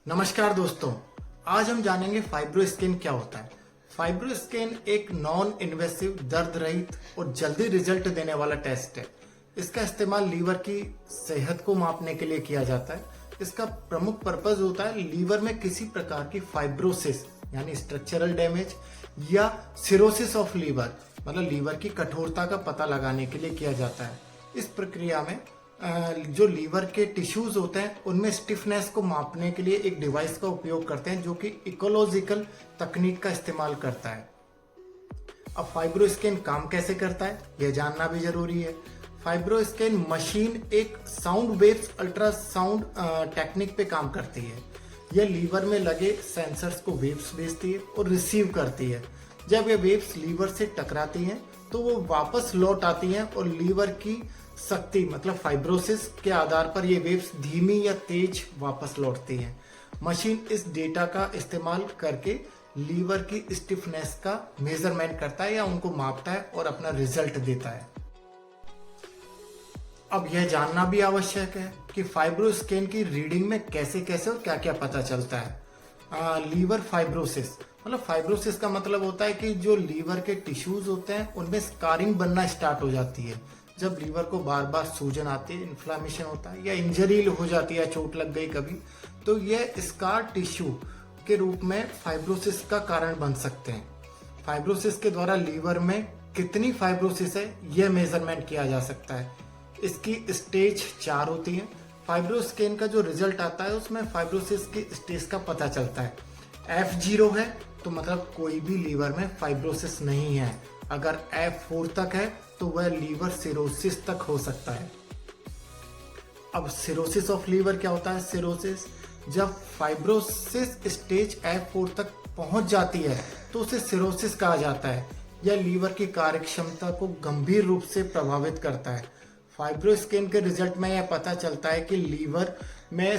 नमस्कार दोस्तों, आज हम जानेंगे फाइब्रोस्कैन क्या होता है। फाइब्रोस्कैन एक नॉन इन्वेसिव, दर्द रहित और जल्दी रिजल्ट देने वाला टेस्ट है। इसका इस्तेमाल लीवर की सेहत को मापने के लिए किया जाता है। इसका प्रमुख पर्पज होता है लीवर में किसी प्रकार की फाइब्रोसिस यानी स्ट्रक्चरल डैमेज या सिरोसिस ऑफ लीवर मतलब लीवर की कठोरता का पता लगाने के लिए किया जाता है। इस प्रक्रिया में जो लीवर के टिश्यूज होते हैं उनमें स्टिफनेस को मापने के लिए एक डिवाइस का उपयोग करते हैं जो कि इकोलॉजिकल तकनीक का इस्तेमाल करता है। अब फाइब्रोस्कैन काम कैसे करता है यह जानना भी जरूरी है। फाइब्रोस्कैन मशीन एक साउंड वेव्स अल्ट्रासाउंड टेक्निक पे काम करती है। यह लीवर में लगे सेंसर्स को वेव्स भेजती है और रिसीव करती है। जब ये वेव्स लीवर से टकराती हैं तो वो वापस लौट आती हैं और लीवर की शक्ति मतलब फाइब्रोसिस के आधार पर ये वेव्स धीमी या तेज वापस लौटती हैं। मशीन इस डेटा का इस्तेमाल करके लीवर की स्टिफनेस का मेजरमेंट करता है या उनको मापता है और अपना रिजल्ट देता है। अब यह जानना भी आवश्यक है कि फाइब्रोस्कैन की रीडिंग में कैसे कैसे और क्या क्या पता चलता है। लीवर फाइब्रोसिस मतलब फाइब्रोसिस का मतलब होता है कि जो लीवर के टिश्यूज होते हैं उनमें स्कारिंग बनना स्टार्ट हो जाती है। जब लीवर को बार बार सूजन आती है, इन्फ्लामेशन होता है या इंजरी हो जाती है, चोट लग गई कभी, तो यह स्कार टिश्यू के रूप में फाइब्रोसिस का कारण बन सकते हैं। फाइब्रोसिस के द्वारा लीवर में कितनी फाइब्रोसिस है यह मेजरमेंट किया जा सकता है। इसकी स्टेज 4 होती है। फाइब्रोस्कैन का जो रिजल्ट आता है उसमें फाइब्रोसिस की स्टेज का पता चलता है। F0 है तो मतलब कोई भी लीवर में फाइब्रोसिस नहीं है। अगर F4 तक है तो वह लीवर सिरोसिस तक हो सकता है। अब सिरोसिस ऑफ लीवर क्या होता है? सिरोसिस जब फाइब्रोसिस स्टेज F4 तक पहुंच जाती है तो उसे सिरोसिस कहा जाता है। यह लीवर की कार्यक्षमता को गंभीर रूप से प्रभावित करता है। फाइब्रोस्कैन के रिजल्ट में यह पता चलता है कि लीवर में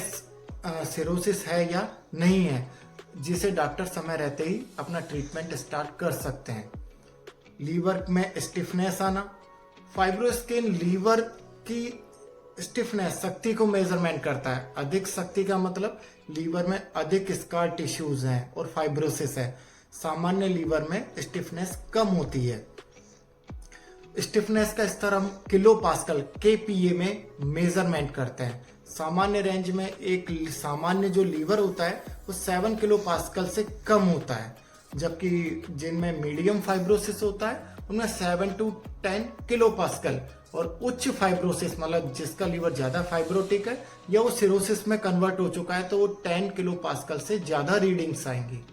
सिरोसिस है या नहीं है, जिसे डॉक्टर समय रहते ही अपना ट्रीटमेंट स्टार्ट कर सकते हैं। लीवर में स्टिफनेस आना, फाइब्रोस्कैन लीवर की स्टिफनेस शक्ति को मेजरमेंट करता है। अधिक शक्ति का मतलब लीवर में अधिक स्कार टिश्यूज हैं और फाइब्रोसिस है। सामान्य लीवर में स्टिफनेस कम होती है। स्टिफनेस का स्तर हम किलो पास्कल KPa में मेजरमेंट करते हैं। सामान्य रेंज में एक सामान्य जो लीवर होता है वो 7 किलो पास्कल से कम होता है, जबकि जिनमें मीडियम फाइब्रोसिस होता है उनमें 7 to 10 किलो पास्कल और उच्च फाइब्रोसिस मतलब जिसका लीवर ज्यादा फाइब्रोटिक है या वो सिरोसिस में कन्वर्ट हो चुका है तो वो 10 किलो पास्कल से ज्यादा रीडिंग्स आएंगी।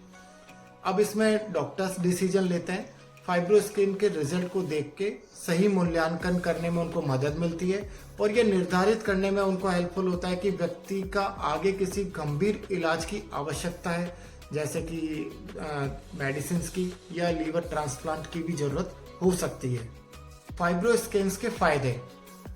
अब इसमें डॉक्टर्स डिसीजन लेते हैं। फाइब्रोस्कैन के रिजल्ट को देख के सही मूल्यांकन करने में उनको मदद मिलती है और यह निर्धारित करने में उनको हेल्पफुल होता है कि व्यक्ति का आगे किसी गंभीर इलाज की आवश्यकता है, जैसे कि मेडिसिन की या लीवर ट्रांसप्लांट की भी जरूरत हो सकती है। फाइब्रोस्कैन के फायदे।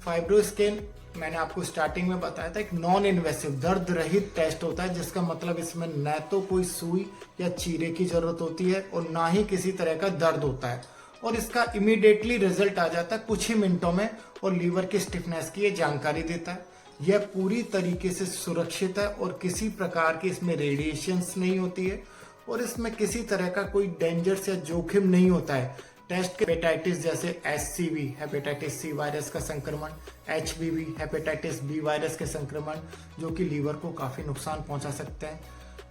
फाइब्रोस्कैन मैंने आपको स्टार्टिंग में बताया था एक नॉन इन्वेसिव दर्द रहित टेस्ट होता है, जिसका मतलब इसमें न तो कोई सुई या चीरे की जरूरत होती है और ना ही किसी तरह का दर्द होता है और इसका इमीडिएटली रिजल्ट आ जाता है कुछ ही मिनटों में और लीवर की स्टिफनेस की ये जानकारी देता है। यह पूरी तरीके से सुरक्षित है और किसी प्रकार की इसमें रेडिएशंस नहीं होती है और इसमें किसी तरह का कोई डेंजर्स या जोखिम नहीं होता है। टेस्ट के हेपेटाइटिस जैसे HCV हेपेटाइटिस C वायरस का संक्रमण, HBV हेपेटाइटिस B वायरस के संक्रमण जो कि लीवर को काफी नुकसान पहुंचा सकते हैं।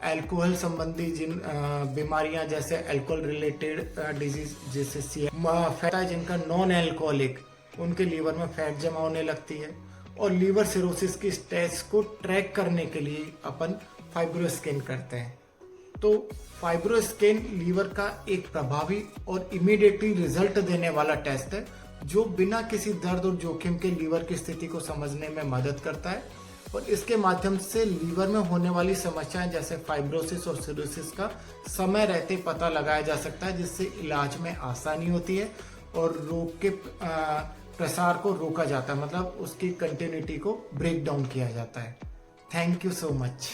अल्कोहल संबंधी जिन बीमारियां जैसे अल्कोहल रिलेटेड डिजीज जैसे फैट है जिनका नॉन अल्कोहलिक उनके लीवर में फैट जमा होने लगती है और लीवर सिरोसिस की स्टेज को ट्रैक करने के लिए अपन फाइब्रोस्कैन करते हैं। तो फाइब्रोस्कैन लीवर का एक प्रभावी और इमीडिएटली रिजल्ट देने वाला टेस्ट है जो बिना किसी दर्द और जोखिम के लीवर की स्थिति को समझने में मदद करता है और इसके माध्यम से लीवर में होने वाली समस्याएं जैसे फाइब्रोसिस और सिरोसिस का समय रहते पता लगाया जा सकता है, जिससे इलाज में आसानी होती है और रोग के प्रसार को रोका जाता है, मतलब उसकी कंटिन्यूटी को ब्रेक डाउन किया जाता है। Thank you so much.